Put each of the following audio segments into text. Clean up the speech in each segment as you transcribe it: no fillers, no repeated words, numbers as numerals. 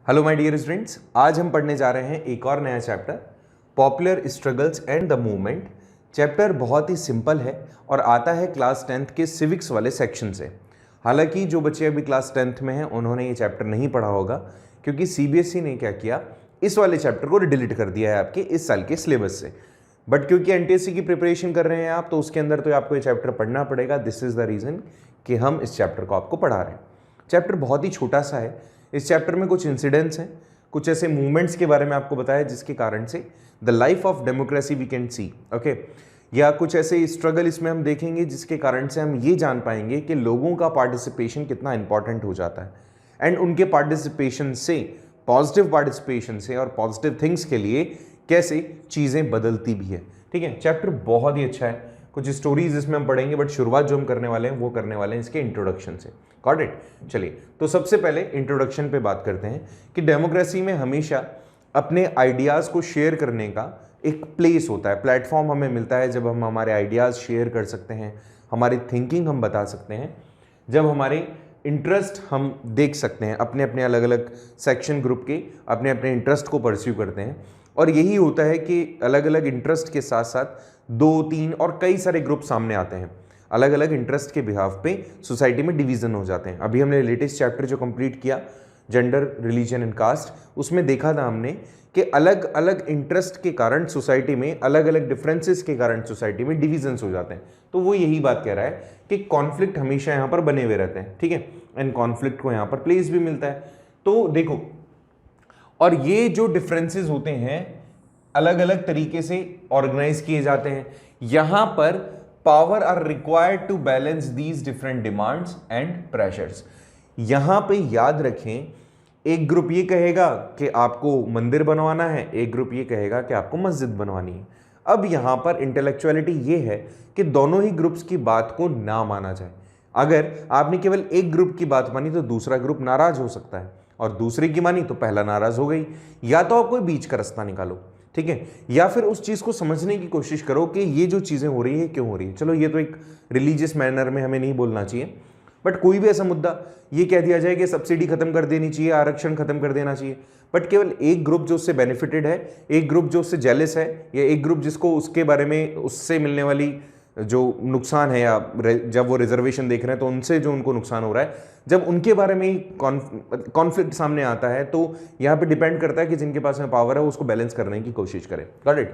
Hello my dear students, आज हम पढ़ने जा रहे हैं एक और नया chapter popular struggles and the movement. Chapter बहुत ही सिंपल है और आता है क्लास 10th के सिविक्स वाले सेक्शन से। हालांकि जो बच्चे अभी क्लास 10th में हैं उन्होंने ये चैप्टर नहीं पढ़ा होगा क्योंकि सीबीएसई ने क्या किया, इस वाले चैप्टर को डिलीट कर दिया है आपके इस साल के सिलेबस से। बट क्योंकि एनटीएससी की प्रिपरेशन कर रहे हैं आप, तो उसके अंदर तो आपको ये चैप्टर पढ़ना पड़ेगा। दिस इज़ द रीज़न कि हम इस चैप्टर को आपको पढ़ा रहे हैं। चैप्टर बहुत ही छोटा सा है। इस चैप्टर में कुछ इंसिडेंट्स हैं, कुछ ऐसे मूवमेंट्स के बारे में आपको बताया जिसके कारण से the life of democracy we can see, okay, या कुछ ऐसे स्ट्रगल इसमें हम देखेंगे जिसके कारण से हम ये जान पाएंगे कि लोगों का पार्टिसिपेशन कितना इंपॉर्टेंट हो जाता है एंड उनके पार्टिसिपेशन से, पॉजिटिव पार्टिसिपेशन से और पॉजिटिव थिंग्स के लिए कैसे चीज़ें बदलती भी है। ठीक है, चैप्टर बहुत ही अच्छा है। कुछ स्टोरीज इसमें हम पढ़ेंगे, बट शुरुआत जो हम करने वाले हैं वो करने वाले हैं इसके इंट्रोडक्शन से। Got it? चलिए, तो सबसे पहले इंट्रोडक्शन पे बात करते हैं कि डेमोक्रेसी में हमेशा अपने आइडियाज़ को शेयर करने का एक प्लेस होता है, प्लेटफॉर्म हमें मिलता है जब हम हमारे आइडियाज़ शेयर कर सकते हैं, हमारी थिंकिंग हम बता सकते हैं, जब हमारे इंटरेस्ट हम देख सकते हैं, अपने अपने अलग अलग सेक्शन ग्रुप के अपने अपने इंटरेस्ट को परस्यू करते हैं। और यही होता है कि अलग अलग इंटरेस्ट के साथ साथ 2-3 और कई सारे ग्रुप सामने आते हैं। अलग अलग इंटरेस्ट के बिहाफ पे सोसाइटी में डिवीज़न हो जाते हैं। अभी हमने लेटेस्ट चैप्टर जो कंप्लीट किया, जेंडर, रिलीजन एंड कास्ट, उसमें देखा था हमने कि अलग अलग इंटरेस्ट के कारण सोसाइटी में, अलग अलग डिफरेंसेस के कारण सोसाइटी में डिविजन्स हो जाते हैं। तो वो यही बात कह रहा है कि कॉन्फ्लिक्ट हमेशा यहाँ पर बने हुए रहते हैं। ठीक है, एंड कॉन्फ्लिक्ट को यहाँ पर प्लेस भी मिलता है। तो देखो, और ये जो डिफरेंसेस होते हैं अलग अलग तरीके से ऑर्गेनाइज किए जाते हैं। यहां पर power are required to balance these different demands and pressures. यहां पे याद रखें, एक ग्रुप ये कहेगा कि आपको मंदिर बनवाना है, एक ग्रुप ये कहेगा कि आपको मस्जिद बनवानी है। अब यहां पर इंटेलेक्चुअलिटी ये है कि दोनों ही ग्रुप्स की बात को ना माना जाए। अगर आपने केवल एक ग्रुप की बात मानी तो दूसरा ग्रुप नाराज हो सकता है, और दूसरे की मानी तो पहला नाराज हो गई। या तो आप कोई बीच का रास्ता निकालो, ठीक है, या फिर उस चीज को समझने की कोशिश करो कि ये जो चीजें हो रही है क्यों हो रही है। चलो, ये तो एक रिलीजियस मैनर में हमें नहीं बोलना चाहिए, बट कोई भी ऐसा मुद्दा ये कह दिया जाए कि सब्सिडी खत्म कर देनी चाहिए, आरक्षण खत्म कर देना चाहिए, बट केवल एक ग्रुप जो उससे बेनिफिटेड है, एक ग्रुप जो उससे जेलस है, या एक ग्रुप जिसको उसके बारे में उससे मिलने वाली जो नुकसान है, या जब वो रिजर्वेशन देख रहे हैं तो उनसे जो उनको नुकसान हो रहा है, जब उनके बारे में कॉन्फ्लिक्ट सामने आता है, तो यहाँ पे डिपेंड करता है कि जिनके पास में पावर है वो उसको बैलेंस करने की कोशिश करें। Got it?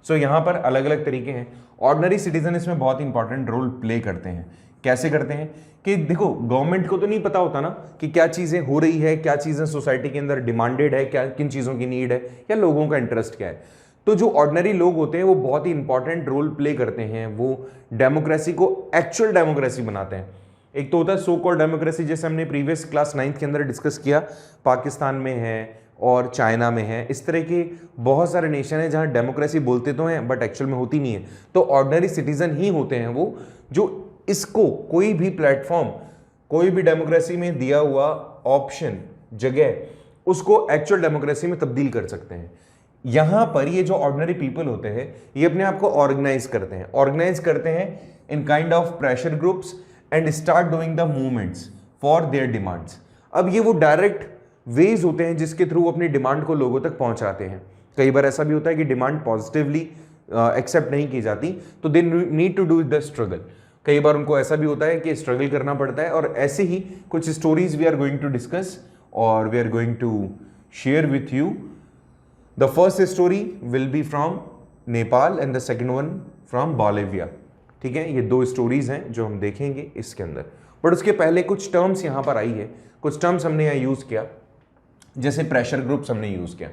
सो यहाँ पर अलग अलग तरीके हैं। ऑर्डिनरी सिटीजन इसमें बहुत इंपॉर्टेंट रोल प्ले करते हैं। कैसे करते हैं कि देखो, गवर्नमेंट को तो नहीं पता होता ना कि क्या चीज़ें हो रही है, क्या चीज़ें सोसाइटी के अंदर डिमांडेड है, क्या किन चीज़ों की नीड है, या लोगों का इंटरेस्ट क्या है। तो जो ऑर्डिनरी लोग होते हैं वो बहुत ही इंपॉर्टेंट रोल प्ले करते हैं। वो डेमोक्रेसी को एक्चुअल डेमोक्रेसी बनाते हैं। एक तो होता है सो कॉल्ड डेमोक्रेसी, जैसे हमने प्रीवियस क्लास 9th के अंदर डिस्कस किया, पाकिस्तान में है और चाइना में है। इस तरह के बहुत सारे नेशन हैं जहां डेमोक्रेसी बोलते तो हैं बट एक्चुअल में होती नहीं है। तो ऑर्डिनरी सिटीजन ही होते हैं वो जो इसको, कोई भी प्लेटफॉर्म, कोई भी डेमोक्रेसी में दिया हुआ ऑप्शन, जगह, उसको एक्चुअल डेमोक्रेसी में तब्दील कर सकते हैं। यहां पर ये जो ऑर्डिनरी पीपल होते हैं ये अपने आप को ऑर्गेनाइज करते हैं in kind of pressure groups and start doing the movements for their demands. अब ये वो डायरेक्ट वेज होते हैं जिसके थ्रू अपनी डिमांड को लोगों तक पहुंचाते हैं। कई बार ऐसा भी होता है कि डिमांड पॉजिटिवली एक्सेप्ट नहीं की जाती, तो they need to do the struggle. कई बार उनको ऐसा भी होता है कि स्ट्रगल करना पड़ता है। और ऐसे ही कुछ stories we are going to discuss और we are going to share with you. The first story will be from Nepal and the second one from Bolivia. ठीक है, ये दो स्टोरीज हैं जो हम देखेंगे इसके अंदर। बट उसके पहले कुछ टर्म्स यहाँ पर आई है, कुछ टर्म्स हमने यहाँ यूज किया, जैसे प्रेशर ग्रुप्स हमने यूज किया।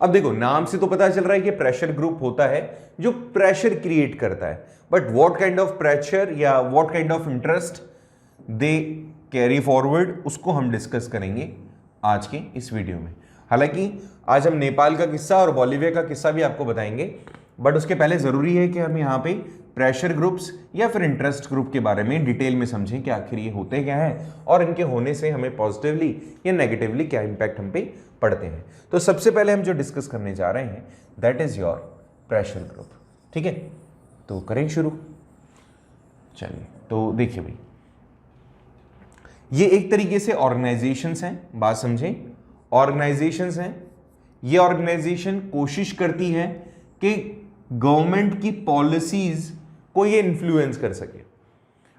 अब देखो, नाम से तो पता चल रहा है कि प्रेशर ग्रुप होता है जो प्रेशर क्रिएट करता है, but what kind of pressure या what kind of interest they carry forward, उसको हम डिस्कस करेंगे आज के इस वीडियो में। हालांकि आज हम नेपाल का किस्सा और बोलिविया का किस्सा भी आपको बताएंगे, बट उसके पहले जरूरी है कि हम यहाँ पे प्रेशर ग्रुप्स या फिर इंटरेस्ट ग्रुप के बारे में डिटेल में समझें कि आखिर ये होते क्या है और इनके होने से हमें पॉजिटिवली या नेगेटिवली क्या इंपैक्ट हम पे पड़ते हैं। तो सबसे पहले हम जो डिस्कस करने जा रहे हैं that is your pressure group. ठीक है, तो करें शुरू। चलिए, तो देखिए भाई, ये एक तरीके से ऑर्गेनाइजेशंस हैं, बात समझें, ऑर्गेनाइजेशंस हैं, ये ऑर्गेनाइजेशन कोशिश करती हैं कि गवर्नमेंट की पॉलिसीज को ये इन्फ्लुएंस कर सके।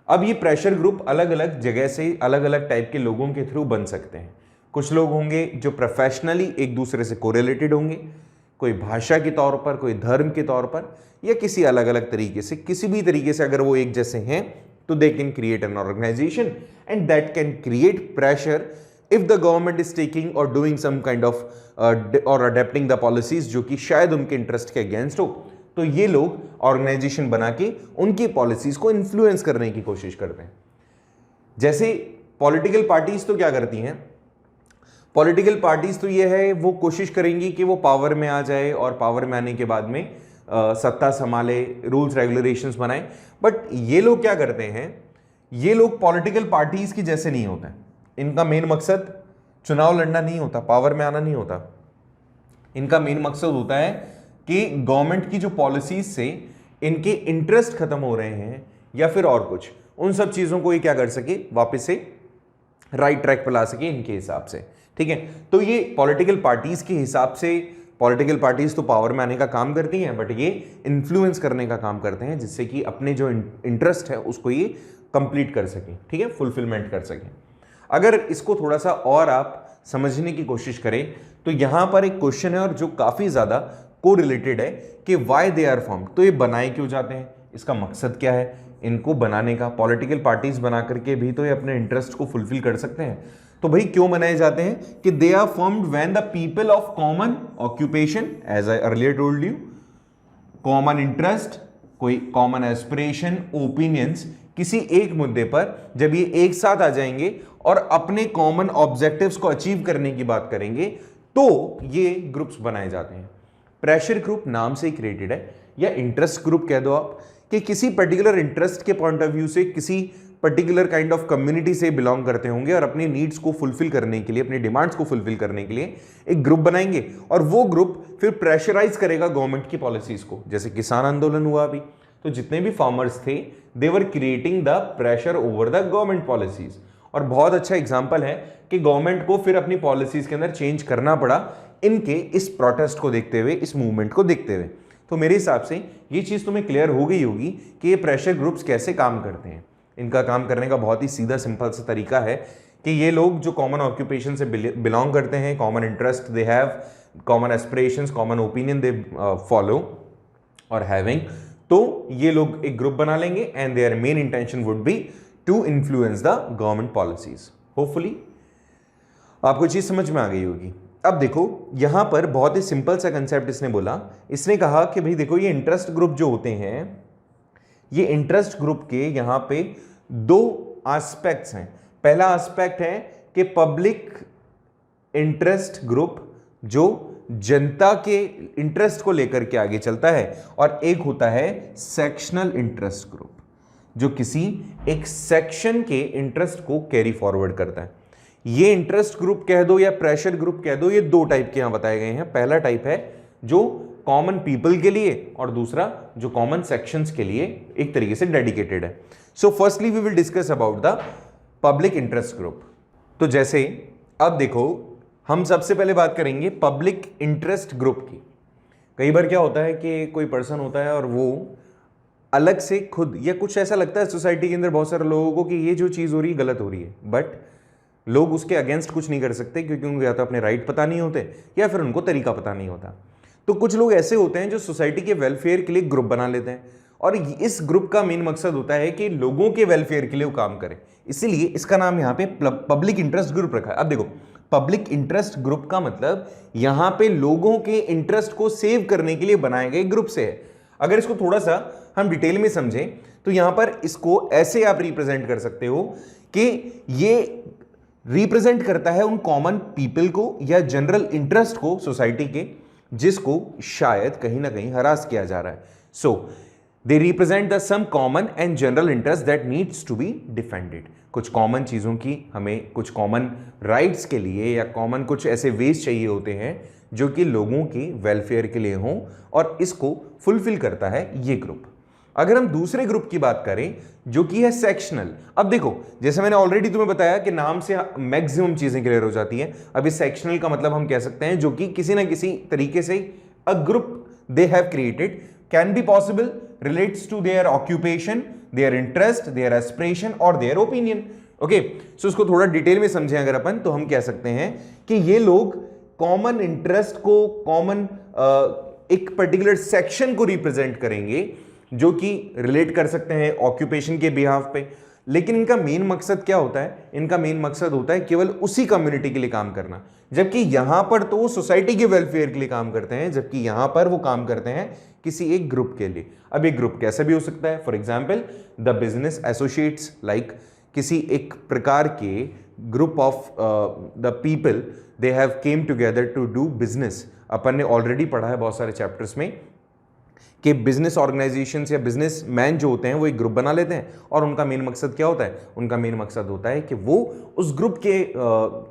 अब ये प्रेशर ग्रुप अलग अलग जगह से अलग अलग टाइप के लोगों के थ्रू बन सकते हैं। कुछ लोग होंगे जो प्रोफेशनली एक दूसरे से कोरिलेटेड होंगे, कोई भाषा के तौर पर, कोई धर्म के तौर पर, या किसी अलग अलग तरीके से, किसी भी तरीके से अगर वो एक जैसे हैं तो they can create an organization and that can create pressure if the government is taking और डूइंग सम काइंड ऑफ और अडेप्टिंग द पॉलिसीज जो कि शायद उनके इंटरेस्ट के अगेंस्ट हो। तो ये लोग ऑर्गेनाइजेशन बना के उनकी पॉलिसीज को इन्फ्लुएंस करने की कोशिश करते हैं। जैसे पॉलिटिकल पार्टीज तो क्या करती हैं, पॉलिटिकल पार्टीज तो ये है वो कोशिश करेंगी कि वो पावर में आ जाए और पावर में आने के बाद में सत्ता संभाले, रूल्स रेगुलेशंस बनाए। बट ये लोग क्या करते हैं, ये लोग पॉलिटिकल पार्टीज की जैसे नहीं होते हैं। इनका मेन मकसद चुनाव लड़ना नहीं होता, पावर में आना नहीं होता। इनका मेन मकसद होता है कि गवर्नमेंट की जो पॉलिसीज से इनके इंटरेस्ट खत्म हो रहे हैं या फिर और कुछ, उन सब चीजों को ये क्या कर सके, वापस से राइट ट्रैक पर ला सके इनके हिसाब से। ठीक है, तो ये पॉलिटिकल पार्टीज के हिसाब से, पॉलिटिकल पार्टीज तो पावर में आने का काम करती हैं, बट ये इन्फ्लुएंस करने का काम करते हैं जिससे कि अपने जो इंटरेस्ट है उसको ये कंप्लीट कर सकें। ठीक है, फुलफिलमेंट कर सकें। अगर इसको थोड़ा सा और आप समझने की कोशिश करें तो यहां पर एक क्वेश्चन है और जो काफी ज्यादा कोरिलेटेड है कि व्हाई दे आर फॉर्म्ड। तो ये बनाए क्यों जाते हैं, इसका मकसद क्या है इनको बनाने का। पॉलिटिकल पार्टीज बना करके भी तो ये अपने इंटरेस्ट को फुलफिल कर सकते हैं। तो भाई क्यों बनाए जाते हैं कि they are formed when the people of common occupation, as I earlier told you, common interest, कोई कॉमन एस्पिरेशन, ओपिनियंस, किसी एक मुद्दे पर जब ये एक साथ आ जाएंगे और अपने कॉमन ऑब्जेक्टिव्स को अचीव करने की बात करेंगे तो ये ग्रुप्स बनाए जाते हैं। प्रेशर ग्रुप नाम से ही क्रिएटेड है, या इंटरेस्ट ग्रुप कह दो आप, कि किसी पर्टिकुलर इंटरेस्ट के पॉइंट ऑफ व्यू से किसी पर्टिकुलर काइंड ऑफ कम्युनिटी से बिलोंग करते होंगे और अपनी नीड्स को फुलफिल करने के लिए, अपनी डिमांड्स को फुलफिल करने के लिए एक ग्रुप बनाएंगे और वो ग्रुप फिर प्रेशराइज करेगा गवर्नमेंट की पॉलिसीज को। जैसे किसान आंदोलन हुआ अभी, तो जितने भी फार्मर्स थे they were creating the pressure over the government policies. और बहुत अच्छा एग्जांपल है कि गवर्नमेंट को फिर अपनी पॉलिसीज के अंदर चेंज करना पड़ा इनके इस प्रोटेस्ट को देखते हुए, इस मूवमेंट को देखते हुए। तो मेरे हिसाब से ये चीज तुम्हें क्लियर हो गई होगी कि ये प्रेशर ग्रुप्स कैसे काम करते हैं। इनका काम करने का बहुत ही सीधा सिंपल सा तरीका है कि ये लोग जो कॉमन ऑक्यूपेशन से बिलोंग करते हैं, common interest they have, common aspirations, common opinion they follow और हैविंग, तो ये लोग एक ग्रुप बना लेंगे and their main intention would be to influence the government policies. Hopefully आपको चीज समझ में आ गई होगी। अब देखो यहां पर बहुत ही सिंपल सा कंसेप्ट इसने बोला, इसने कहा कि भाई देखो ये इंटरेस्ट ग्रुप जो होते हैं, ये इंटरेस्ट ग्रुप के यहां पे दो एस्पेक्ट्स हैं। पहला एस्पेक्ट है कि पब्लिक इंटरेस्ट ग्रुप जो जनता के इंटरेस्ट को लेकर के आगे चलता है, और एक होता है सेक्शनल इंटरेस्ट ग्रुप जो किसी एक सेक्शन के इंटरेस्ट को कैरी फॉरवर्ड करता है। ये इंटरेस्ट ग्रुप कह दो या प्रेशर ग्रुप कह दो, ये दो टाइप के यहां बताए गए हैं। पहला टाइप है जो कॉमन पीपल के लिए और दूसरा जो कॉमन सेक्शंस के लिए एक तरीके से डेडिकेटेड है। So firstly we will discuss about the public interest group. तो जैसे अब देखो हम सबसे पहले बात करेंगे पब्लिक इंटरेस्ट ग्रुप की। कई बार क्या होता है कि कोई पर्सन होता है और वो अलग से खुद, या कुछ ऐसा लगता है सोसाइटी के अंदर बहुत सारे लोगों को कि ये जो चीज हो रही है गलत हो रही है, बट लोग उसके अगेंस्ट कुछ नहीं कर सकते क्योंकि उनको या तो अपने राइट पता नहीं होते या फिर उनको तरीका पता नहीं होता। तो कुछ लोग ऐसे होते हैं जो सोसाइटी के वेलफेयर के लिए ग्रुप बना लेते हैं, और इस ग्रुप का मेन मकसद होता है कि लोगों के वेलफेयर के लिए वो काम करें। इसीलिए इसका नाम यहाँ पे पब्लिक इंटरेस्ट ग्रुप रखा है। अब देखो पब्लिक इंटरेस्ट ग्रुप का मतलब यहाँ पे लोगों के इंटरेस्ट को सेव करने के लिए बनाए गए ग्रुप से है। अगर इसको थोड़ा सा हम डिटेल में समझें तो यहां पर इसको ऐसे आप रिप्रेजेंट कर सकते हो कि ये रिप्रेजेंट करता है उन कॉमन पीपल को या जनरल इंटरेस्ट को सोसाइटी के, जिसको शायद कहीं ना कहीं हरास किया जा रहा है। So they represent the some common and general interest that needs to be defended. कुछ कॉमन चीजों की हमें कुछ कॉमन राइट्स के लिए या कॉमन कुछ ऐसे वेज चाहिए होते हैं जो कि लोगों के वेलफेयर के लिए हों, और इसको फुलफिल करता है ये ग्रुप। अगर हम दूसरे ग्रुप की बात करें जो कि है सेक्शनल, अब देखो जैसे मैंने ऑलरेडी तुम्हें बताया कि नाम से मैक्सिमम चीजें क्लियर हो जाती हैं। अभी सेक्शनल का मतलब हम कह सकते हैं जो कि किसी ना किसी तरीके से a group they have created can be possible relates to their occupation, their interest, their aspiration और देयर ओपिनियन। ओके, सो इसको थोड़ा डिटेल में समझें अगर अपन, तो हम कह सकते हैं कि ये लोग कॉमन इंटरेस्ट को, कॉमन एक पर्टिकुलर सेक्शन को रिप्रेजेंट करेंगे जो कि रिलेट कर सकते हैं ऑक्यूपेशन के बिहाफ पे। लेकिन इनका मेन मकसद क्या होता है? इनका मेन मकसद होता है केवल उसी कम्युनिटी के लिए काम करना, जबकि यहां पर तो वो सोसाइटी के वेलफेयर के लिए काम करते हैं, जबकि यहां पर वो काम करते हैं किसी एक ग्रुप के लिए। अब एक ग्रुप कैसा भी हो सकता है, for example the business associates, like किसी एक प्रकार के group of the people they have came together to do business. अपन ने ऑलरेडी पढ़ा है बहुत सारे चैप्टर्स में कि बिजनेस ऑर्गेनाइजेशंस या बिजनेस मैन जो होते हैं वो एक ग्रुप बना लेते हैं, और उनका मेन मकसद क्या होता है? उनका मेन मकसद होता है कि वो उस ग्रुप के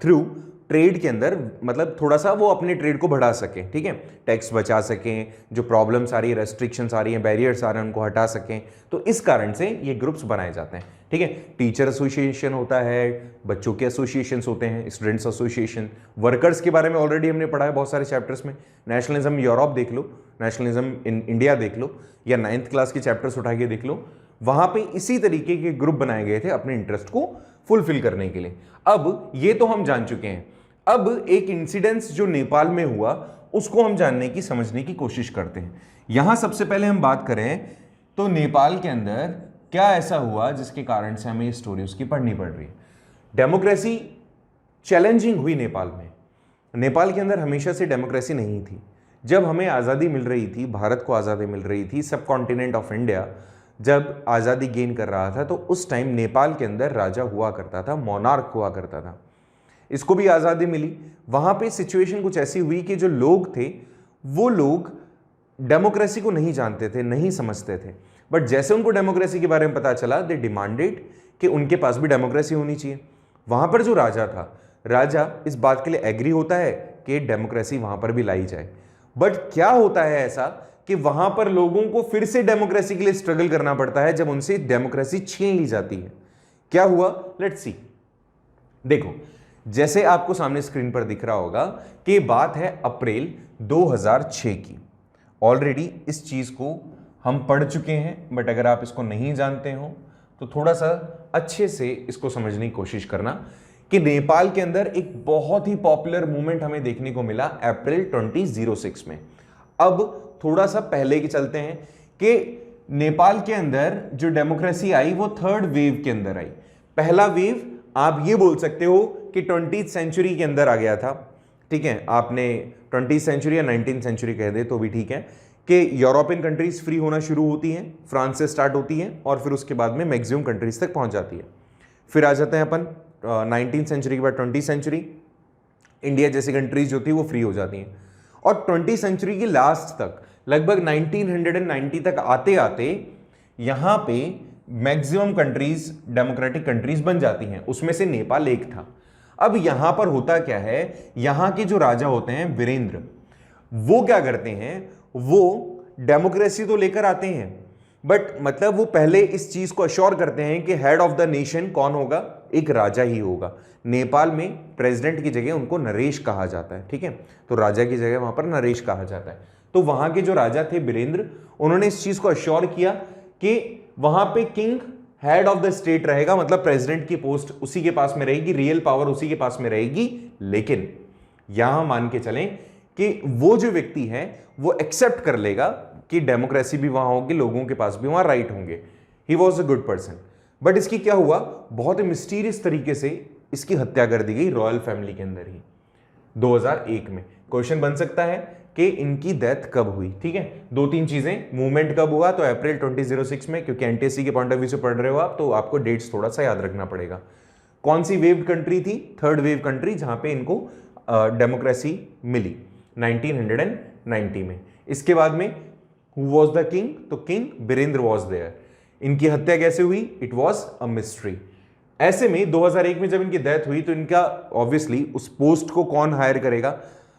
थ्रू ट्रेड के अंदर, मतलब थोड़ा सा वो अपने ट्रेड को बढ़ा सकें, ठीक है, टैक्स बचा सकें, जो प्रॉब्लम्स आ रही है, रेस्ट्रिक्शंस आ रही हैं, बैरियर्स आ रहे हैं, उनको हटा सकें। तो इस कारण से ये ग्रुप्स बनाए जाते हैं, ठीक है। टीचर एसोसिएशन होता है, बच्चों के एसोसिएशंस होते हैं, स्टूडेंट्स एसोसिएशन, वर्कर्स के बारे में ऑलरेडी हमने पढ़ा है बहुत सारे चैप्टर्स में। नेशनलिज्म यूरोप देख लो, नेशनलिज्म इन इंडिया देख लो, या 9th क्लास के चैप्टर्स उठा के देख लो, वहां पे इसी तरीके के ग्रुप बनाए गए थे अपने इंटरेस्ट को फुलफिल करने के लिए। अब ये तो हम जान चुके हैं। अब एक इंसिडेंस जो नेपाल में हुआ उसको हम जानने की, समझने की कोशिश करते हैं। यहां सबसे पहले हम बात करें तो नेपाल के अंदर क्या ऐसा हुआ जिसके कारण से हमें ये स्टोरी उसकी पढ़नी पड़ रही है। डेमोक्रेसी चैलेंजिंग हुई नेपाल में। नेपाल के अंदर हमेशा से डेमोक्रेसी नहीं थी। जब हमें आज़ादी मिल रही थी, भारत को आज़ादी मिल रही थी, सब कॉन्टिनेंट ऑफ इंडिया जब आज़ादी गेन कर रहा था, तो उस टाइम नेपाल के अंदर राजा हुआ करता था, मोनार्क हुआ करता था। इसको भी आज़ादी मिली, वहाँ पे सिचुएशन कुछ ऐसी हुई कि जो लोग थे वो लोग डेमोक्रेसी को नहीं जानते थे, नहीं समझते थे, बट जैसे उनको डेमोक्रेसी के बारे में पता चला, दे डिमांडेड कि उनके पास भी डेमोक्रेसी होनी चाहिए। वहाँ पर जो राजा था, राजा इस बात के लिए एग्री होता है कि डेमोक्रेसी वहाँ पर भी लाई जाए, बट क्या होता है ऐसा कि वहाँ पर लोगों को फिर से डेमोक्रेसी के लिए स्ट्रगल करना पड़ता है जब उनसे डेमोक्रेसी छीन ली जाती है। क्या हुआ? Let's see. देखो, जैसे आपको सामने स्क्रीन पर दिख रहा होगा कि बात है अप्रैल 2006 की। ऑलरेडी इस चीज को हम पढ़ चुके हैं, बट अगर आप इसको नहीं जानते हो तो थोड़ा सा अच्छे से इसको समझने की कोशिश करना कि नेपाल के अंदर एक बहुत ही पॉपुलर मूवमेंट हमें देखने को मिला अप्रैल 2006 में। अब थोड़ा सा पहले के चलते हैं कि नेपाल के अंदर जो डेमोक्रेसी आई वो थर्ड वेव के अंदर आई। पहला वेव आप ये बोल सकते हो कि 20th सेंचुरी के अंदर आ गया था, ठीक है। आपने 20th सेंचुरी या 19th सेंचुरी कह दे तो भी ठीक है, कि यूरोपियन कंट्रीज फ्री होना शुरू होती हैं, फ्रांस से स्टार्ट होती हैं और फिर उसके बाद में मैक्सिमम कंट्रीज तक पहुंच जाती है। फिर आ जाते हैं अपन 19th सेंचुरी के बाद 20th सेंचुरी, इंडिया जैसी कंट्रीज जो थी वो फ्री हो जाती हैं, और 20th सेंचुरी की लास्ट तक लगभग 1990 तक आते आते यहाँ पे मैक्सिमम कंट्रीज डेमोक्रेटिक कंट्रीज बन जाती हैं, उसमें से नेपाल एक था। अब यहां पर होता क्या है, यहां के जो राजा होते हैं वीरेंद्र, वो क्या करते हैं, वो डेमोक्रेसी तो लेकर आते हैं, बट मतलब वो पहले इस चीज को अश्योर करते हैं कि हेड ऑफ द नेशन कौन होगा, एक राजा ही होगा। नेपाल में प्रेसिडेंट की जगह उनको नरेश कहा जाता है, ठीक है, तो राजा की जगह वहां पर नरेश कहा जाता है। तो वहां के जो राजा थे वीरेंद्र, उन्होंने इस चीज को अश्योर किया कि वहां पे king head of the state रहेगा, मतलब प्रेसिडेंट की पोस्ट उसी के पास में रहेगी, रियल पावर उसी के पास में रहेगी। लेकिन यहां मान के चलें कि वो जो व्यक्ति है वो एक्सेप्ट कर लेगा कि डेमोक्रेसी भी वहां होगी, लोगों के पास भी वहां राइट होंगे। He was a good person. But इसकी क्या हुआ, बहुत ही मिस्टीरियस तरीके से इसकी हत्या कर दी गई रॉयल फैमिली के अंदर ही 2001 में। क्वेश्चन बन सकता है कि इनकी डेथ कब हुई, ठीक है। दो तीन चीजें, मूवमेंट कब हुआ, तो अप्रैल 2006 में, क्योंकि एनटीएससी के पॉइंट ऑफ व्यू से पढ़ रहे हो आप तो आपको डेट्स थोड़ा सा याद रखना पड़ेगा। कौन सी वेव कंट्री थी, थर्ड वेव कंट्री, जहां पे इनको डेमोक्रेसी मिली 1990 में। इसके बाद में हु वॉज द किंग, तो किंग वीरेंद्र वॉज देयर। इनकी हत्या कैसे हुई, इट वॉज अ मिस्ट्री। ऐसे में 2001 में जब इनकी डेथ हुई तो इनका ऑब्वियसली उस पोस्ट को कौन हायर करेगा,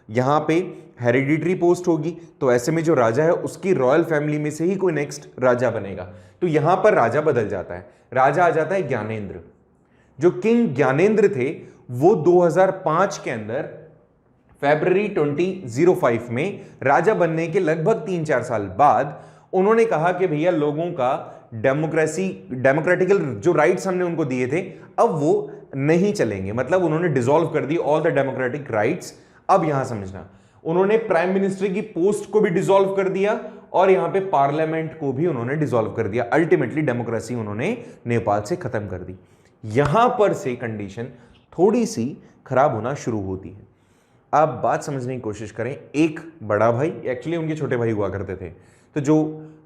यहाँ पे हेरिडिटरी पोस्ट होगी, तो ऐसे में जो राजा है उसकी रॉयल फैमिली में से ही कोई नेक्स्ट राजा बनेगा। तो यहां पर राजा बदल जाता है, राजा आ जाता है ज्ञानेंद्र। जो किंग ज्ञानेंद्र थे वो 2005 के अंदर फरवरी 2005 में राजा बनने के लगभग 3-4 साल बाद उन्होंने कहा कि भैया लोगों का डेमोक्रेटिकल जो राइट्स हमने उनको दिए थे अब वो नहीं चलेंगे, मतलब उन्होंने डिसॉल्व कर the all the democratic rights. अब यहां समझना, उन्होंने प्राइम मिनिस्टर की पोस्ट को भी डिसॉल्व कर दिया और यहां पे पार्लियामेंट को भी उन्होंने डिसॉल्व कर दिया। अल्टीमेटली डेमोक्रेसी उन्होंने नेपाल से खत्म कर दी। यहां पर से कंडीशन थोड़ी सी खराब होना शुरू होती है। आप बात समझने की कोशिश करें, एक बड़ा भाई, एक्चुअली उनके छोटे भाई हुआ करते थे, तो जो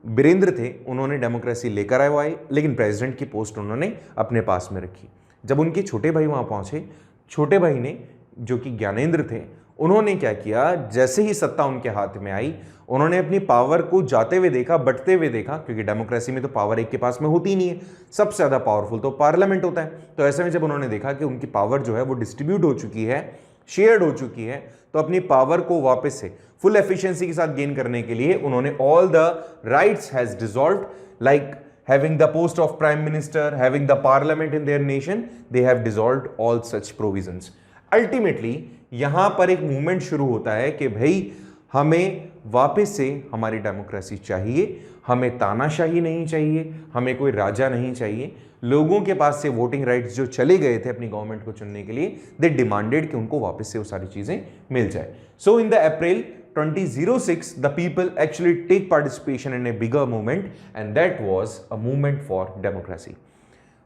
वीरेंद्र थे उन्होंने डेमोक्रेसी लेकर आए, लेकिन प्रेसिडेंट की पोस्ट उन्होंने अपने पास में रखी। जब उनके छोटे भाई वहां पहुंचे, छोटे भाई ने जो कि ज्ञानेंद्र थे, उन्होंने क्या किया, जैसे ही सत्ता उनके हाथ में आई उन्होंने अपनी पावर को जाते हुए देखा, बढ़ते हुए देखा, क्योंकि डेमोक्रेसी में तो पावर एक के पास में होती ही नहीं है, सबसे ज्यादा पावरफुल तो पार्लियामेंट होता है। तो ऐसे में जब उन्होंने देखा कि उनकी पावर जो है वो डिस्ट्रीब्यूट हो चुकी है, शेयर्ड हो चुकी है, तो अपनी पावर को वापस से फुल एफिशिएंसी के साथ गेन करने के लिए उन्होंने all the rights has dissolved, like having the post of prime minister, having the parliament in their nation, they have dissolved all such provisions. Ultimately यहां पर एक मूवमेंट शुरू होता है कि भाई हमें वापस से हमारी डेमोक्रेसी चाहिए, हमें तानाशाही नहीं चाहिए, हमें कोई राजा नहीं चाहिए। लोगों के पास से वोटिंग राइट्स जो चले गए थे अपनी गवर्नमेंट को चुनने के लिए, दे डिमांडेड कि उनको वापस से वो सारी चीजें मिल जाए। So in the April 2006 the people actually take participation in a bigger movement and that was a movement for democracy.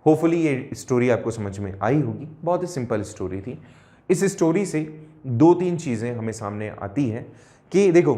Hopefully ये स्टोरी आपको समझ में आई होगी, बहुत ही सिंपल स्टोरी थी। इस स्टोरी से 2-3 चीजें हमें सामने आती हैं कि देखो,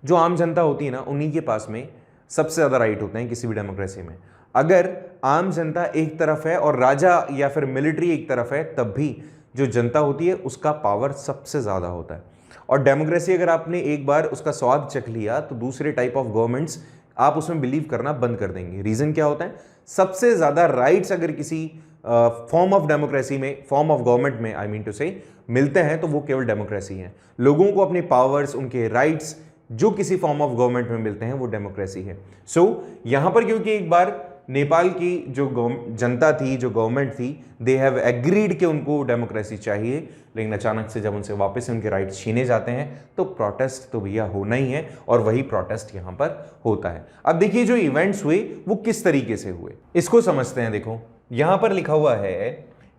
जो आम जनता होती है ना, उन्हीं के पास में सबसे ज्यादा राइट होते हैं किसी भी डेमोक्रेसी में। अगर आम जनता एक तरफ है और राजा या फिर मिलिट्री एक तरफ है, तब भी जो जनता होती है उसका पावर सबसे ज्यादा होता है। और डेमोक्रेसी अगर आपने एक बार उसका स्वाद चख लिया तो दूसरे टाइप ऑफ गवर्नमेंट्स आप उसमें बिलीव करना बंद कर देंगे। रीजन क्या होता है, सबसे ज्यादा राइट्स अगर किसी फॉर्म ऑफ डेमोक्रेसी में, फॉर्म ऑफ गवर्नमेंट में आई मीन टू से मिलते हैं, तो वो केवल डेमोक्रेसी है। लोगों को अपने पावर्स, उनके राइट्स जो किसी फॉर्म ऑफ गवर्नमेंट में मिलते हैं वो डेमोक्रेसी है। सो यहां पर क्योंकि एक बार नेपाल की जो जनता थी, जो गवर्नमेंट थी, दे हैव एग्रीड कि उनको डेमोक्रेसी चाहिए, लेकिन अचानक से जब उनसे वापस से उनके राइट्स छीने जाते हैं तो प्रोटेस्ट तो भैया होना ही है, और वही प्रोटेस्ट यहां पर होता है। अब देखिए जो इवेंट्स हुए वो किस तरीके से हुए, इसको समझते हैं। देखो यहां पर लिखा हुआ है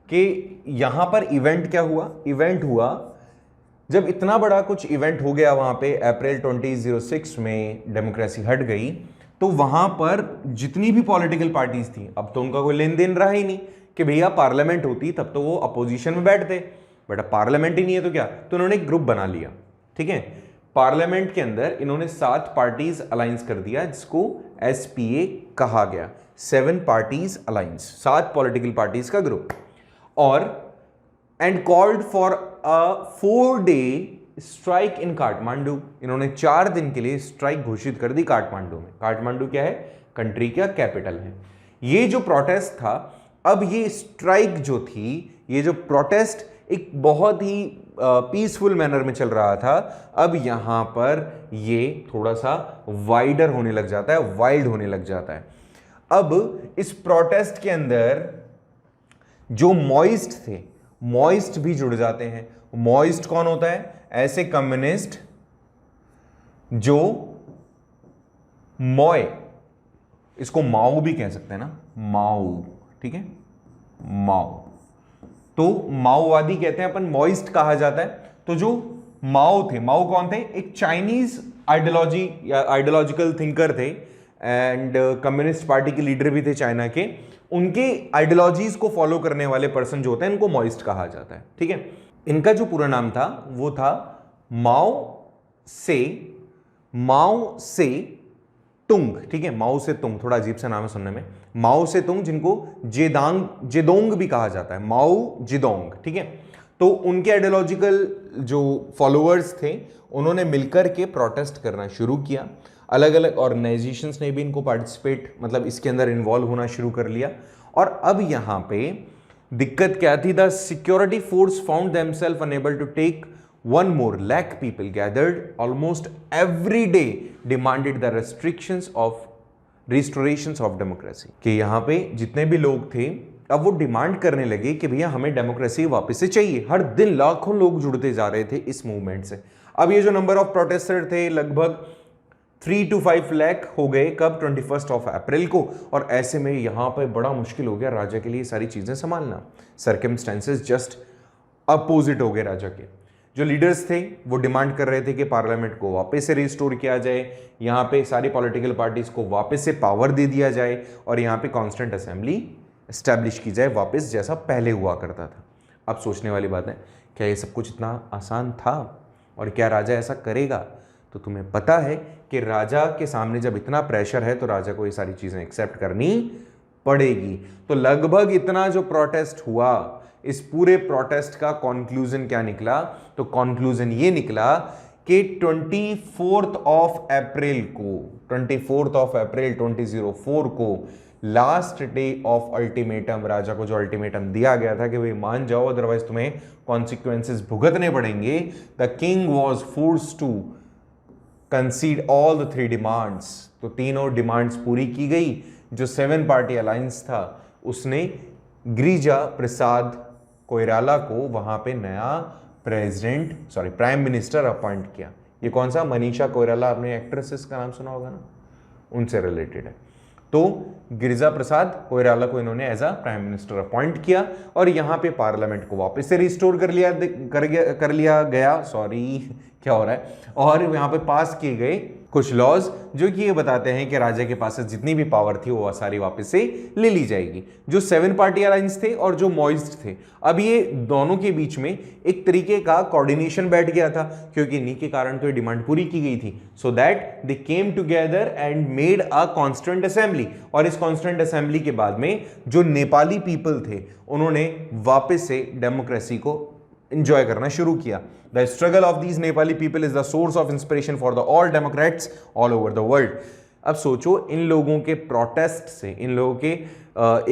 कि यहां पर इवेंट क्या हुआ, इवेंट हुआ जब इतना बड़ा कुछ इवेंट हो गया वहां पे अप्रैल 2006 में डेमोक्रेसी हट गई, तो वहां पर जितनी भी पॉलिटिकल पार्टीज थी, अब तो उनका कोई लेन देन रहा ही नहीं कि भैया पार्लियामेंट होती तब तो वो अपोजिशन में बैठते, बट अब पार्लियामेंट ही नहीं है तो क्या, तो उन्होंने एक ग्रुप बना लिया। ठीक है, पार्लियामेंट के अंदर इन्होंने 7 पार्टीज अलायंस कर दिया, जिसको SPA कहा गया, 7 पार्टीज अलायंस, 7 पॉलिटिकल पार्टीज का ग्रुप, और and called for a 4-day strike in Kathmandu. इन्होंने 4 दिन के लिए स्ट्राइक घोषित कर दी काठमांडू में। काठमांडू क्या है, कंट्री का कैपिटल है। ये जो प्रोटेस्ट था, अब ये स्ट्राइक जो थी, ये जो प्रोटेस्ट एक बहुत ही पीसफुल मैनर में चल रहा था, अब यहां पर ये थोड़ा सा वाइडर होने लग जाता है, वाइल्ड होने लग जाता है। अब इस प्रोटेस्ट के अंदर जो मॉइस्ट थे, मॉइस्ट भी जुड़ जाते हैं। मॉइस्ट कौन होता है, ऐसे कम्युनिस्ट जो मॉय, इसको माओ भी कह सकते हैं ना, माओ, ठीक है, माओ, तो माओवादी कहते हैं अपन, मॉइस्ट कहा जाता है। तो जो माओ थे, माओ कौन थे, एक चाइनीज आइडियोलॉजी या आइडियोलॉजिकल थिंकर थे, एंड कम्युनिस्ट पार्टी के लीडर भी थे चाइना के। उनके आइडियोलॉजीज को फॉलो करने वाले पर्सन जो होते हैं, इनको मॉइस्ट कहा जाता है। ठीक है, इनका जो पूरा नाम था वो था माओ से तुंग। ठीक है, माओ से तुंग, थोड़ा अजीब सा नाम है सुनने में, माओ से तुंग, जिनको जेदोंग भी कहा जाता है, माओ जेदोंग। ठीक है, तो उनके आइडियोलॉजिकल जो फॉलोअर्स थे, उन्होंने मिलकर के प्रोटेस्ट करना शुरू किया। अलग अलग ऑर्गेनाइजेशंस ने भी इनको पार्टिसिपेट, मतलब इसके अंदर इन्वॉल्व होना शुरू कर लिया। और अब यहां पे दिक्कत क्या थी, the security force found themselves unable to take 1 more lakh people gathered almost every day demanded the restorations of democracy। कि यहाँ पे जितने भी लोग थे अब वो डिमांड करने लगे कि भैया हमें डेमोक्रेसी वापस से चाहिए। हर दिन लाखों लोग जुड़ते जा रहे थे इस मूवमेंट से। अब ये जो नंबर ऑफ प्रोटेस्टर थे लगभग 3 to 5 लाख हो गए कब 21 अप्रैल को। और ऐसे में यहाँ पे बड़ा मुश्किल हो गया राजा के लिए सारी चीजें संभालना। सर्कमस्टेंसेस जस्ट अपोजिट हो गए राजा के। जो लीडर्स थे वो डिमांड कर रहे थे कि पार्लियामेंट को वापस से रिस्टोर किया जाए, यहाँ पे सारी पॉलिटिकल पार्टीज को वापस से पावर दे दिया जाए और यहाँ पे कॉन्स्टेंट असेंबली एस्टैब्लिश की जाए वापस जैसा पहले हुआ करता था। अब सोचने वाली बात है, क्या ये सब कुछ इतना आसान था और क्या राजा ऐसा करेगा? तो तुम्हें पता है कि राजा के सामने जब इतना प्रेशर है तो राजा को ये सारी चीजें एक्सेप्ट करनी पड़ेगी। तो लगभग इतना जो प्रोटेस्ट हुआ, इस पूरे प्रोटेस्ट का कॉन्क्लूजन क्या निकला? तो कॉन्क्लूजन ये निकला कि 24 अप्रैल को 2004 को लास्ट डे ऑफ अल्टीमेटम, राजा को जो अल्टीमेटम दिया गया था कि भाई मान जाओ अदरवाइज तुम्हें कॉन्सिक्वेंसेस भुगतने पड़ेंगे। The king was forced to concede all the 3 demands. तो तीनों डिमांड्स पूरी की गई। जो 7 पार्टी अलायंस था उसने गिरिजा प्रसाद कोइराला को वहां पे नया प्राइम मिनिस्टर अपॉइंट किया। ये कौन सा? मनीषा कोइराला, आपने एक्ट्रेसेस का नाम सुना होगा ना, उनसे रिलेटेड है। तो गिरिजा प्रसाद कोइराला को इन्होंने as a prime minister appoint किया और यहाँ पे पार्लियामेंट को वापस से रिस्टोर कर लिया गया क्या हो रहा है, और यहाँ पे पास किए गए कुछ लॉज जो कि ये बताते हैं कि राजा के पास जितनी भी पावर थी वो सारी वापस से ले ली जाएगी। जो 7 पार्टी अलायंस थे और जो मॉइस्ट थे, अब ये दोनों के बीच में एक तरीके का कोऑर्डिनेशन बैठ गया था क्योंकि इन्हीं के कारण तो ये डिमांड पूरी की गई थी। So that they came together and made a constituent assembly. और इस कॉन्स्टिट्यूएंट असेंबली के बाद में जो नेपाली पीपल थे उन्होंने वापस से डेमोक्रेसी को एंजॉय करना शुरू किया। The struggle of these Nepali people is the source of inspiration for the all Democrats all over the world. अब सोचो, इन लोगों के प्रोटेस्ट से, इन लोगों के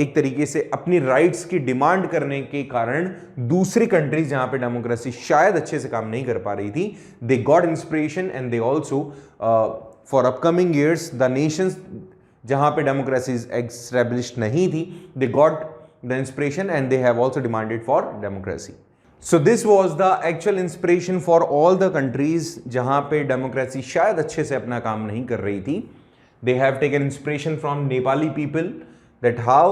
एक तरीके से अपनी राइट्स की डिमांड करने के कारण दूसरी कंट्रीज जहां पे डेमोक्रेसी शायद अच्छे से काम नहीं कर पा रही थी, they got inspiration and they also for upcoming years the Nations जहां पे डेमोक्रेसी एस्टैब्लिश्ड नहीं थी, they got the inspiration and they have also demanded for democracy. So this was the actual inspiration for all the countries जहां पे democracy शायद अच्छे से अपना काम नहीं कर रही थी। They have taken inspiration from Nepali people that how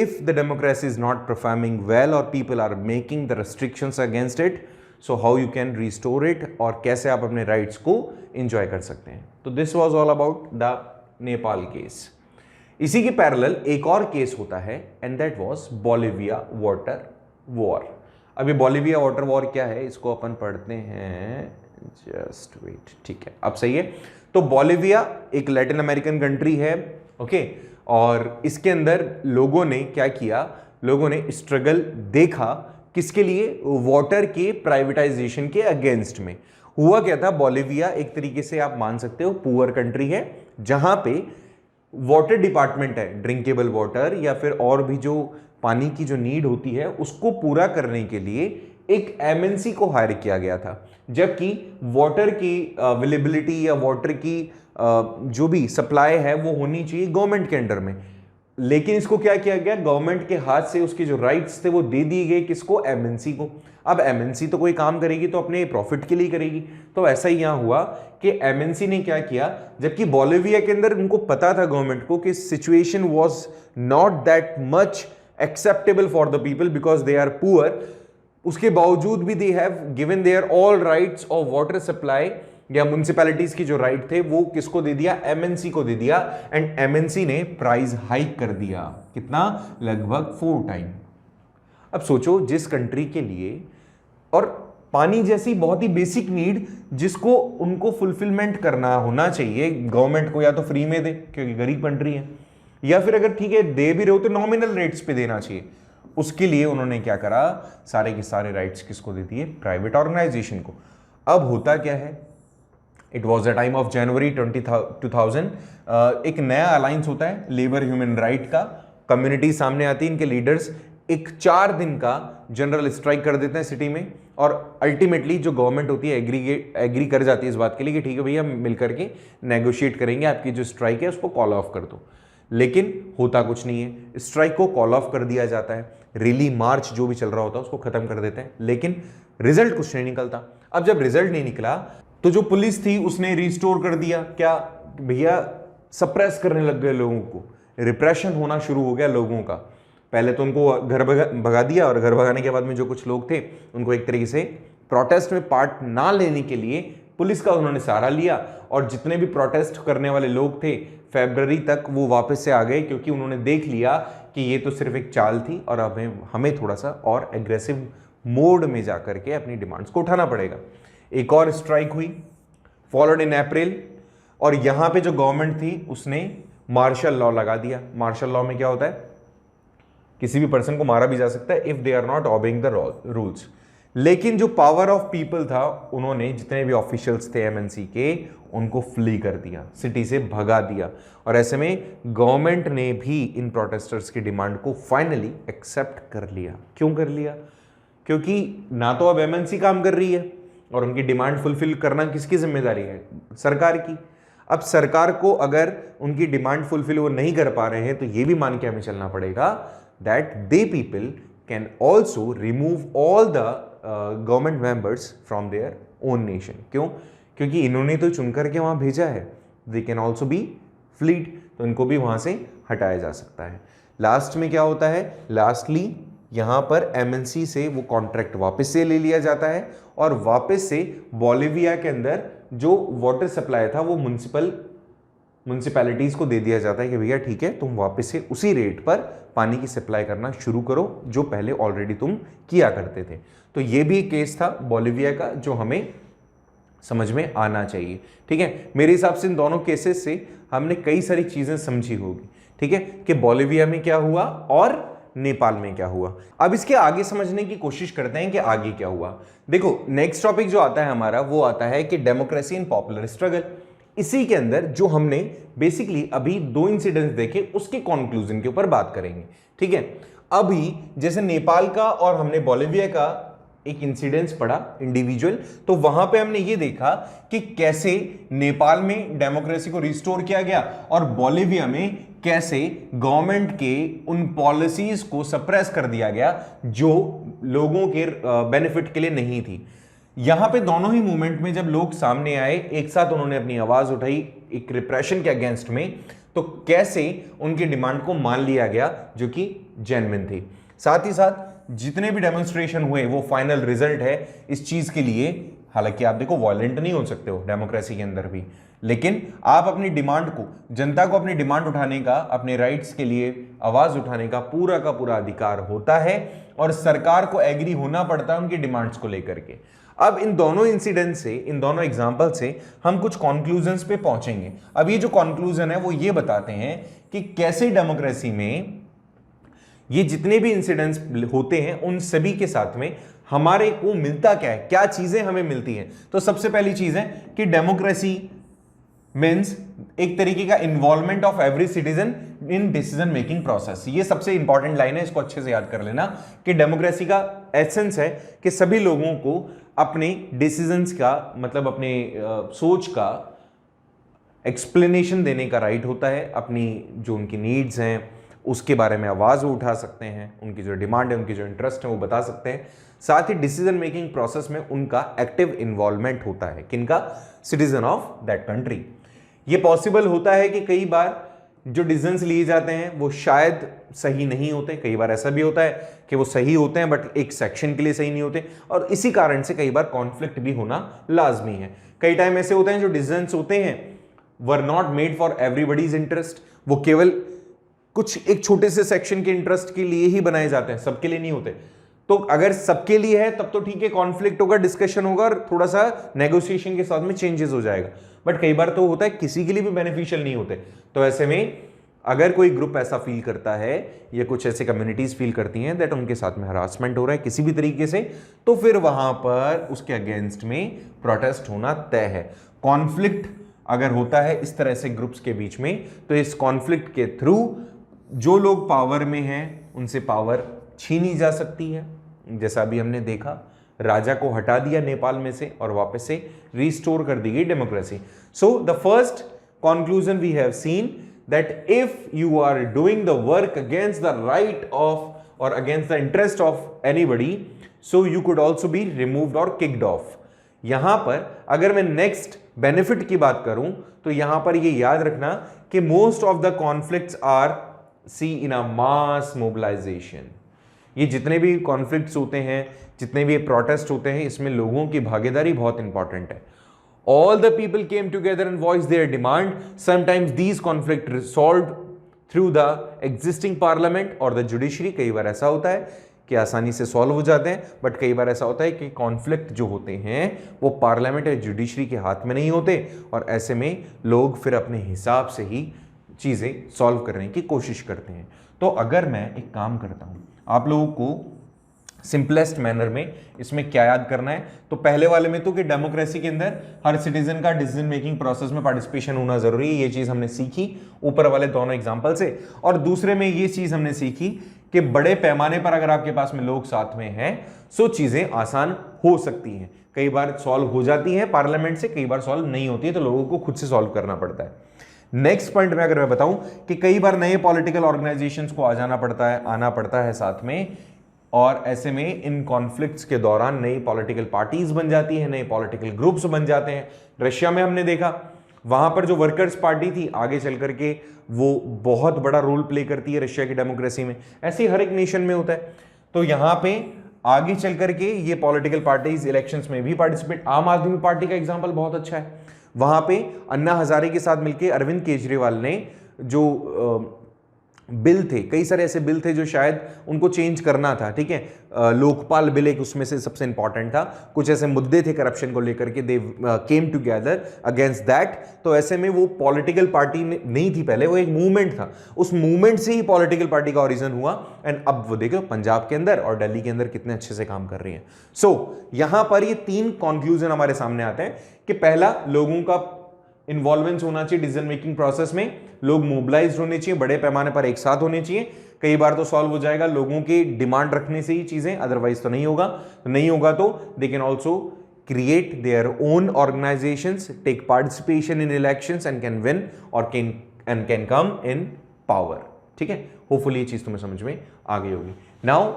if the democracy is not performing well or people are making the restrictions against it, so how you can restore it और कैसे आप अपने rights को enjoy कर सकते हैं। तो this was all about the Nepal case। इसी के पैरेलल एक और केस होता है and that was Bolivia water war। अभी बोलिविया वाटर वॉर क्या है इसको अपन पढ़ते हैं, जस्ट वेट, ठीक है अब सही है। तो बोलिविया एक लैटिन अमेरिकन कंट्री है, ओके, और इसके अंदर लोगों ने क्या किया, लोगों ने स्ट्रगल देखा किसके लिए? वाटर के प्राइवेटाइजेशन के अगेंस्ट में। हुआ क्या था, बोलिविया एक तरीके से आप मान सकते हो पुअर कंट्री है जहां पे वाटर डिपार्टमेंट है, ड्रिंकेबल वाटर या फिर और भी जो पानी की जो नीड होती है उसको पूरा करने के लिए एक एमएनसी को हायर किया गया था, जबकि वाटर की अवेलेबिलिटी या वाटर की जो भी सप्लाई है वो होनी चाहिए गवर्नमेंट के अंडर में। लेकिन इसको क्या किया गया, गवर्नमेंट के हाथ से उसके जो राइट्स थे वो दे दिए गए किसको? एमएनसी को। अब एमएनसी तो कोई काम करेगी तो अपने प्रॉफिट के लिए करेगी, तो ऐसा ही यहां हुआ कि एमएनसी ने क्या किया, जबकि बोलिविया के अंदर उनको पता था गवर्नमेंट को कि situation was not that much acceptable for the people because they are poor, उसके बावजूद भी they have given their all rights of water supply या म्युनिसिपैलिटीज की जो राइट थे वो किसको दे दिया? एमएनसी को दे दिया। एंड एमएनसी ने प्राइस हाइक कर दिया, कितना? लगभग 4 टाइम। अब सोचो, जिस कंट्री के लिए और पानी जैसी बहुत ही बेसिक नीड जिसको उनको फुलफिलमेंट करना होना चाहिए गवर्नमेंट को, या तो फ्री में दे क्योंकि गरीब कंट्री है, या फिर अगर ठीक है दे भी रहे हो तो नॉमिनल रेट्स पे देना चाहिए। उसके लिए उन्होंने क्या करा, सारे के सारे राइट्स किसको दे दिए? प्राइवेट ऑर्गेनाइजेशन को। अब होता क्या है, it was the time of January 2000, एक नया अलायंस होता है लेबर ह्यूमन राइट का, कम्युनिटी सामने आती है, इनके लीडर्स एक 4 दिन का जनरल स्ट्राइक कर देते हैं सिटी में और अल्टीमेटली जो गवर्नमेंट होती है एग्री कर जाती है इस बात के लिए कि ठीक है भैया मिल करके नेगोशिएट करेंगे, आपकी जो स्ट्राइक है उसको कॉल ऑफ कर दो। लेकिन होता कुछ नहीं है, स्ट्राइक को कॉल ऑफ कर दिया जाता है, रैली मार्च जो भी चल रहा होता है उसको खत्म कर देते हैं, लेकिन रिजल्ट कुछ नहीं निकलता। अब जब रिजल्ट नहीं निकला तो जो पुलिस थी उसने रिस्टोर कर दिया, क्या भैया सप्रेस करने लग गए लोगों को, रिप्रेशन होना शुरू हो गया लोगों का। पहले तो उनको घर भगा दिया और घर भगाने के बाद में जो कुछ लोग थे उनको एक तरीके से प्रोटेस्ट में पार्ट ना लेने के लिए पुलिस का उन्होंने सहारा लिया, और जितने भी प्रोटेस्ट करने वाले लोग थे फरवरी तक वो वापस से आ गए, क्योंकि उन्होंने देख लिया कि ये तो सिर्फ एक चाल थी और अब हमें थोड़ा सा और एग्रेसिव मोड में जाकर के अपनी डिमांड्स को उठाना पड़ेगा। एक और स्ट्राइक हुई फॉलोड इन अप्रैल, और यहां पे जो गवर्नमेंट थी उसने मार्शल लॉ लगा दिया। मार्शल लॉ में क्या होता है, किसी भी पर्सन को मारा भी जा सकता है if they are not obeying the rules. लेकिन जो पावर ऑफ पीपल था, उन्होंने जितने भी ऑफिशियल्स थे एमएनसी के उनको फ्ली कर दिया, सिटी से भगा दिया, और ऐसे में गवर्नमेंट ने भी इन प्रोटेस्टर्स की डिमांड को फाइनली एक्सेप्ट कर लिया। क्यों कर लिया? क्योंकि ना तो अब एमएनसी काम कर रही है और उनकी डिमांड फुलफिल करना किसकी जिम्मेदारी है? सरकार की। अब सरकार को अगर उनकी डिमांड फुलफिल वो नहीं कर पा रहे हैं तो ये भी मान के हमें चलना पड़ेगा that they people can also remove all the government members from their own nation. क्यों? क्योंकि इन्होंने तो चुन करके वहां भेजा है, दे कैन ऑल्सो बी फ्लीड, तो इनको भी वहां से हटाया जा सकता है। लास्ट में क्या होता है, लास्टली यहां पर एमएनसी से वो कॉन्ट्रैक्ट वापस से ले लिया जाता है और वापस से बोलिविया के अंदर जो वाटर सप्लाई था वो म्युनिसिपैलिटीज को दे दिया जाता है कि भैया ठीक है तुम वापस से उसी रेट पर पानी की सप्लाई करना शुरू करो जो पहले ऑलरेडी तुम किया करते थे। तो ये भी एक केस था बोलिविया का जो हमें समझ में आना चाहिए। ठीक है, मेरे हिसाब से इन दोनों केसेस से हमने कई सारी चीजें समझी होगी। ठीक है, कि बोलिविया में क्या हुआ और नेपाल में क्या हुआ। अब इसके आगे समझने की कोशिश करते हैं कि आगे क्या हुआ। देखो नेक्स्ट टॉपिक जो आता है हमारा वो आता है कि डेमोक्रेसी इन पॉपुलर स्ट्रगल। इसी के अंदर जो हमने बेसिकली अभी दो इंसिडेंट्स देखे उसके कंक्लूजन के ऊपर बात करेंगे। ठीक है, अभी जैसे नेपाल का और हमने बोलिविया का एक इंसिडेंस पढ़ा इंडिविजुअल, तो वहां पे हमने ये देखा कि कैसे नेपाल में डेमोक्रेसी को रिस्टोर किया गया और बोलिविया में कैसे गवर्नमेंट के उन पॉलिसीज को सप्रेस कर दिया गया जो लोगों के बेनिफिट के लिए नहीं थी। यहां पे दोनों ही मूवमेंट में जब लोग सामने आए एक साथ उन्होंने अपनी आवाज उठाई एक रिप्रेशन के अगेंस्ट में, तो कैसे उनकी डिमांड को मान लिया गया जो कि जेन्युइन थी। साथ ही साथ जितने भी डेमोन्स्ट्रेशन हुए वो फाइनल रिजल्ट है इस चीज के लिए। हालांकि आप देखो वायलेंट नहीं हो सकते हो डेमोक्रेसी के अंदर भी, लेकिन आप अपनी डिमांड को, जनता को अपनी डिमांड उठाने का, अपने राइट्स के लिए आवाज उठाने का पूरा अधिकार होता है और सरकार को एग्री होना पड़ता है उनकी डिमांड्स को लेकर के। अब इन दोनों इंसिडेंट से, इन दोनों एग्जाम्पल से हम कुछ कॉन्क्लूजन्स पे पहुंचेंगे। अब ये जो कॉन्क्लूजन है वो ये बताते हैं कि कैसे डेमोक्रेसी में ये जितने भी इंसिडेंट्स होते हैं उन सभी के साथ में हमारे को मिलता क्या है, क्या चीजें हमें मिलती हैं। तो सबसे पहली चीज है कि डेमोक्रेसी मीन्स एक तरीके का involvement of every citizen in decision making process. ये सबसे इंपॉर्टेंट लाइन है, इसको अच्छे से याद कर लेना कि डेमोक्रेसी का एसेंस है कि सभी लोगों को अपने डिसीजंस का, मतलब अपने सोच का एक्सप्लेनेशन देने का राइट होता है। अपनी जो उनकी नीड्स हैं उसके बारे में आवाज वो उठा सकते हैं, उनकी जो डिमांड है, उनकी जो इंटरेस्ट है वो बता सकते हैं। साथ ही डिसीजन मेकिंग प्रोसेस में उनका एक्टिव इन्वॉल्वमेंट होता है, किनका? Citizen of that country. ये पॉसिबल होता है कि कई बार जो डिसीजंस लिए जाते हैं वो शायद सही नहीं होते, कई बार ऐसा भी होता है कि वो सही होते हैं बट एक सेक्शन के लिए सही नहीं होते, और इसी कारण से कई बार कॉन्फ्लिक्ट भी होना लाजमी है। कई टाइम ऐसे होते हैं जो डिसीजंस होते हैं were not made for everybody's interest, वो केवल कुछ एक छोटे से सेक्शन के इंटरेस्ट के लिए ही बनाए जाते हैं, सबके लिए नहीं होते। तो अगर सबके लिए है तब तो ठीक है, कॉन्फ्लिक्ट होगा, डिस्कशन होगा और थोड़ा सा नेगोशिएशन के साथ में चेंजेस हो जाएगा। बट कई बार तो होता है किसी के लिए भी बेनिफिशियल नहीं होते। तो ऐसे में अगर कोई ग्रुप ऐसा फील करता है या कुछ ऐसे कम्युनिटीज फील करती हैं दैट उनके साथ में हरासमेंट हो रहा है किसी भी तरीके से, तो फिर वहां पर उसके अगेंस्ट में प्रोटेस्ट होना तय है। कॉन्फ्लिक्ट अगर होता है इस तरह से ग्रुप्स के बीच में, तो इस कॉन्फ्लिक्ट के थ्रू जो लोग पावर में हैं उनसे पावर छीनी जा सकती है। जैसा अभी हमने देखा राजा को हटा दिया नेपाल में से और वापस से रिस्टोर कर दी गई democracy. So the first conclusion we have seen that if you are doing the work against the right of और against the interest of anybody, so you could also be removed और kicked off. यहां पर अगर मैं next benefit की बात करूं तो यहां पर ये याद रखना कि most of the conflicts are see in a mass mobilization. ये जितने भी कॉन्फ्लिक्ट्स होते हैं, जितने भी प्रोटेस्ट होते हैं, इसमें लोगों की भागीदारी बहुत इंपॉर्टेंट है। All the people came together and voice their demand. Sometimes these conflict resolved through the existing parliament और द जुडिशरी। कई बार ऐसा होता है कि आसानी से सॉल्व हो जाते हैं, बट कई बार ऐसा होता है कि कॉन्फ्लिक्ट जो होते हैं वो पार्लियामेंट या जुडिशरी के हाथ में नहीं होते, और ऐसे में लोग फिर अपने हिसाब से ही चीज़ें सॉल्व करने की कोशिश करते हैं। तो अगर मैं एक काम करता हूं, आप लोगों को सिंपलेस्ट मैनर में इसमें क्या याद करना है, तो पहले वाले में तो कि डेमोक्रेसी के अंदर हर सिटीजन का डिसीजन मेकिंग प्रोसेस में पार्टिसिपेशन होना जरूरी है, ये चीज हमने सीखी ऊपर वाले दोनों एग्जांपल से। और दूसरे में ये चीज हमने सीखी कि बड़े पैमाने पर अगर आपके पास में लोग साथ में हैं सो चीजें आसान हो सकती हैं। कई बार सॉल्व हो जाती हैं पार्लियामेंट से, कई बार सॉल्व नहीं होती है, तो लोगों को खुद से सॉल्व करना पड़ता है। नेक्स्ट पॉइंट में अगर मैं बताऊं कि कई बार नए पॉलिटिकल ऑर्गेनाइजेशंस को आना पड़ता है साथ में, और ऐसे में इन कॉन्फ्लिक्ट्स के दौरान नई पॉलिटिकल पार्टीज बन जाती है, नए पॉलिटिकल ग्रुप्स बन जाते हैं। रशिया में हमने देखा, वहां पर जो वर्कर्स पार्टी थी आगे चल करके वो बहुत बड़ा रोल प्ले करती है रशिया की डेमोक्रेसी में। ऐसे ही हर एक नेशन में होता है। तो यहां पे आगे चल करके ये पॉलिटिकल पार्टीज इलेक्शंस में भी पार्टिसिपेट, आम आदमी पार्टी का एग्जांपल बहुत अच्छा है। वहां पे अन्ना हजारे के साथ मिलकर अरविंद केजरीवाल ने जो बिल थे, कई सारे ऐसे बिल थे जो शायद उनको चेंज करना था, ठीक है, लोकपाल बिल एक उसमें से सबसे इंपॉर्टेंट था। कुछ ऐसे मुद्दे थे करप्शन को लेकर के, दे केम टुगेदर अगेंस्ट दैट। तो ऐसे में वो पॉलिटिकल पार्टी नहीं थी पहले, वो एक मूवमेंट था, उस मूवमेंट से ही पॉलिटिकल पार्टी का ओरिजिन हुआ। एंड अब वो देखो पंजाब के अंदर और दिल्ली के अंदर कितने अच्छे से काम कर रही है। सो यहां पर ये तीन कंक्लूजन हमारे सामने आते हैं कि पहला, लोगों का इन्वॉल्वेंस होना चाहिए डिसीजन मेकिंग प्रोसेस में, लोग मोबिलाइज होने चाहिए, बड़े पैमाने पर एक साथ होने चाहिए। कई बार तो सॉल्व हो जाएगा लोगों की डिमांड रखने से ही चीजें, अदरवाइज तो नहीं होगा। तो they can also create their own organizations, take participation in elections and can win और कैन कम इन पावर। ठीक है, होपफुली ये चीज तुम्हें समझ में आ गई होगी। नाउ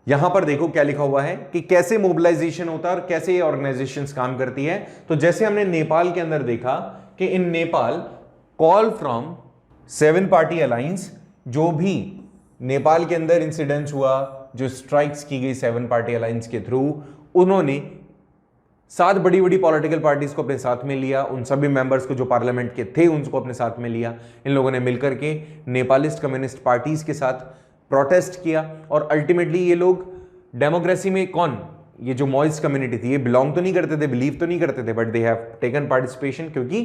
यहां पर देखो क्या लिखा हुआ है कि कैसे मोबिलाइजेशन होता है और कैसे ये ऑर्गेनाइजेशंस काम करती है। तो जैसे हमने नेपाल के अंदर देखा कि in Nepal call from 7 party alliance, जो भी नेपाल के अंदर इंसिडेंट्स हुआ, जो स्ट्राइक्स की गई 7 पार्टी अलायंस के थ्रू, उन्होंने 7 बड़ी बड़ी पॉलिटिकल पार्टीज को अपने साथ में लिया, उन सभी मेंबर्स को जो पार्लियामेंट के थे उनको अपने साथ में लिया। इन लोगों ने मिलकर के नेपालिस्ट कम्युनिस्ट पार्टीज के साथ प्रोटेस्ट किया, और अल्टीमेटली ये लोग डेमोक्रेसी में ये जो मॉइस्ट कम्युनिटी थी, ये बिलोंग तो नहीं करते थे, बिलीव तो नहीं करते थे, but they have taken participation, क्योंकि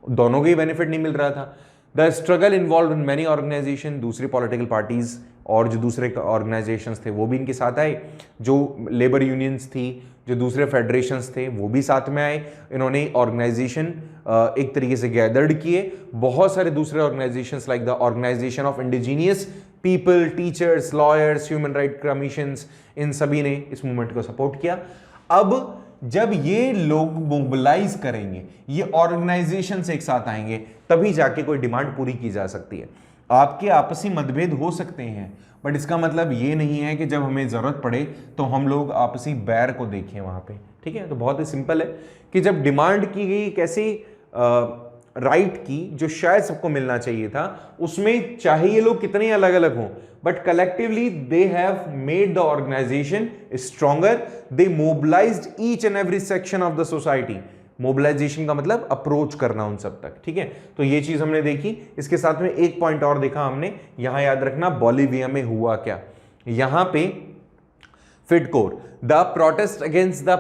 दोनों को ही बेनिफिट नहीं मिल रहा था। The struggle involve in many organization, दूसरी पॉलिटिकल पार्टीज और जो दूसरे ऑर्गेनाइजेशंस थे वो भी इनके साथ आए, जो लेबर यूनियंस थी, जो दूसरे फेडरेशंस थे वो भी साथ में आए। इन्होंने ऑर्गेनाइजेशन एक तरीके से गैदर्ड किए। बहुत सारे दूसरे organisations like the organisation of indigenous people, teachers, lawyers, human right commissions, इन सभी ने इस मूवमेंट को सपोर्ट किया। अब जब ये लोग मोबिलाइज करेंगे, ये ऑर्गेनाइजेशंस एक साथ आएंगे, तभी जाके कोई डिमांड पूरी की जा सकती है। आपके आपसी मतभेद हो सकते हैं, बट इसका मतलब ये नहीं है कि जब हमें जरूरत पड़े तो हम लोग आपसी बैर को देखें वहां पे। ठीक है, तो बहुत ही सिंपल है कि जब डिमांड की गई कैसी राइट की जो शायद सबको मिलना चाहिए था, उसमें चाहे ये लोग कितने अलग अलग हों, but collectively they have made the organization stronger. They mobilized each and every section of the society. Mobilization का मतलब अप्रोच करना उन सब तक। ठीक है, तो ये चीज हमने देखी। इसके साथ में एक पॉइंट और देखा हमने, यहां याद रखना बोलिविया में हुआ क्या। यहां पे Fedecor, the protest against the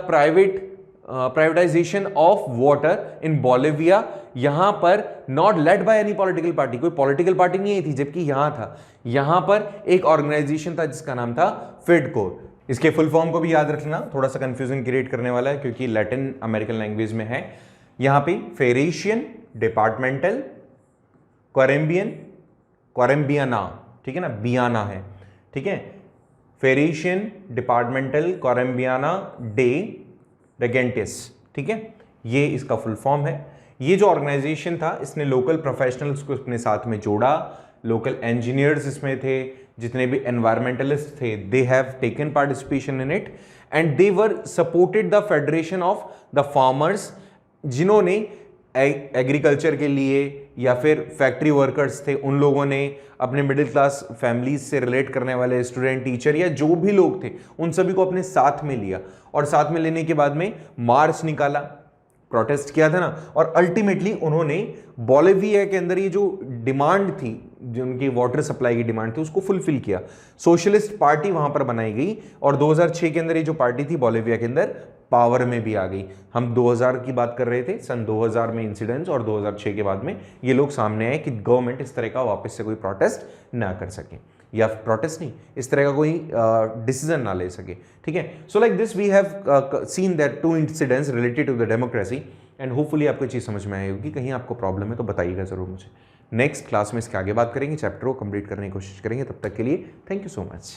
privatisation of water in Bolivia, यहां पर not led by any political party, कोई पॉलिटिकल पार्टी नहीं आई थी, जबकि यहां था, यहां पर एक ऑर्गेनाइजेशन था जिसका नाम था फिडकोर। इसके फुल फॉर्म को भी याद रखना, थोड़ा सा कंफ्यूजन क्रिएट करने वाला है क्योंकि लैटिन अमेरिकन लैंग्वेज में है। यहां पे फेरेशियन, डिपार्टमेंटल, कोरेम्बियन, कोरेम्बियाना, ठीक है ना, बियाना है, ठीक है, फेरेशियन डिपार्टमेंटल कोलम्बियाना डे रेगेंटिस, ठीक है, ये इसका फुल फॉर्म है। ये जो ऑर्गेनाइजेशन था इसने लोकल प्रोफेशनल्स को अपने साथ में जोड़ा, लोकल इंजीनियर्स इसमें थे, जितने भी एनवायरमेंटलिस्ट थे दे have taken participation in it and they were supported the federation of the farmers, जिन्होंने एग्रीकल्चर के लिए या फिर फैक्ट्री वर्कर्स थे उन लोगों ने, अपने मिडिल क्लास फैमिलीज से रिलेट करने वाले स्टूडेंट, टीचर या जो भी लोग थे उन सभी को अपने साथ में लिया और साथ में लेने के बाद में मार्च निकाला, प्रोटेस्ट किया था ना, और अल्टीमेटली उन्होंने बोलिविया के अंदर ये जो डिमांड थी, जो उनकी वाटर सप्लाई की डिमांड थी, उसको फुलफिल किया। सोशलिस्ट पार्टी वहां पर बनाई गई और 2006 के अंदर ये जो पार्टी थी बोलिविया के अंदर पावर में भी आ गई। हम 2000 की बात कर रहे थे, सन 2000 में इंसिडेंट्स, और 2006 के बाद में ये लोग सामने आए कि गवर्नमेंट इस तरह का वापस से कोई प्रोटेस्ट ना कर सके, या प्रोटेस्ट नहीं, इस तरह का कोई डिसीजन ना ले सके, ठीक है। So like this we have seen that 2 incidents related to the democracy and hopefully आपको चीज़ समझ में आई होगी। कहीं आपको प्रॉब्लम है तो बताइएगा ज़रूर मुझे। नेक्स्ट क्लास में इसके आगे बात करेंगे, चैप्टर को कंप्लीट करने की कोशिश करेंगे। तब तक के लिए थैंक यू सो मच।